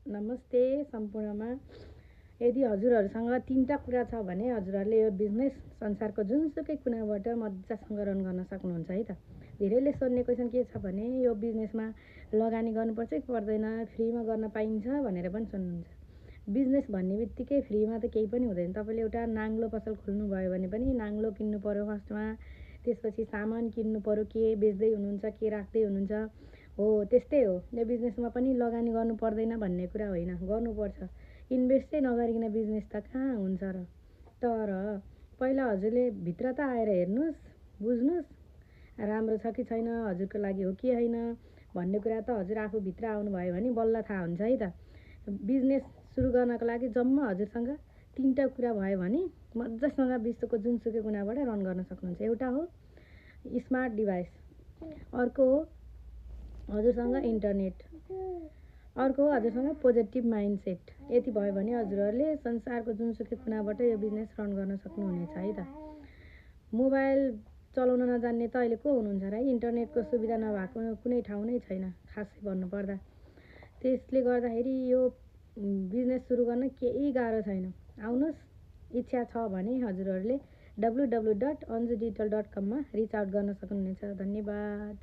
नमस्ते सम्पूर्णमा। यदि हजुरहरूसँग 3टा कुरा छ भने हजुरहरूले यो बिजनेस संसारको जुनसुकै कुनाबाट मजासँग रन गर्न सक्नुहुन्छ है त। धेरैले सोध्ने क्वेसन के छ भने यो बिजनेसमा लगानी गर्नुपर्छ कि पर्दैन, फ्रीमा गर्न पाइन्छ भनेर पनि सोध्नुहुन्छ। बिजनेस भन्ने बित्तिकै फ्रीमा त केही पनि हुँदैन। तपाईँले एउटा नाङ्लो पसल खोल्नु भयो भने पनि नाङ्लो किन्नु पर्यो फर्स्टमा, त्यसपछि सामान किन्नु पर्यो, के बेच्दै हुनुहुन्छ के राख्दै हुनुहुन्छ। हो त्यस्तै हो, यो बिजनेसमा पनि लगानी गर्नु पर्दैन भन्ने कुरा होइन, गर्नुपर्छ। इन्भेस्टै नगरिकन बिजनेस त कहाँ हुन्छ र। तर पहिला हजुरले भित्र त आएर हेर्नुहोस्, बुझ्नुहोस् राम्रो छ कि छैन, हजुरको लागि हो कि होइन भन्ने कुरा त हजुर आफू भित्र आउनुभयो भने बल्ल थाहा हुन्छ है त। बिजनेस सुरु गर्नको लागि जम्मा हजुरसँग 3टा कुरा भयो भने मजासँग विश्वको जुनसुकै कुनाबाट रन गर्न सक्नुहुन्छ। एउटा हो स्मार्ट डिभाइस, अर्को हो हजुरसँग इन्टरनेट, अर्को हो हजुरसँग पोजिटिभ माइन्डसेट। यति भयो भने हजुरहरूले संसारको जुनसुकै कुनाबाट यो बिजनेस रन गर्न सक्नुहुनेछ है त। मोबाइल चलाउन नजान्ने त अहिले को हुनुहुन्छ र? इन्टरनेटको सुविधा नभएको कुनै ठाउँ नै छैन खासै भन्नुपर्दा। त्यसले गर्दाखेरि यो बिजनेस सुरु गर्न केही गाह्रो छैन। आउनुहोस्, इच्छा छ भने हजुरहरूले www.anjudigital.com मा रिच आउट गर्न सक्नुहुनेछ। धन्यवाद।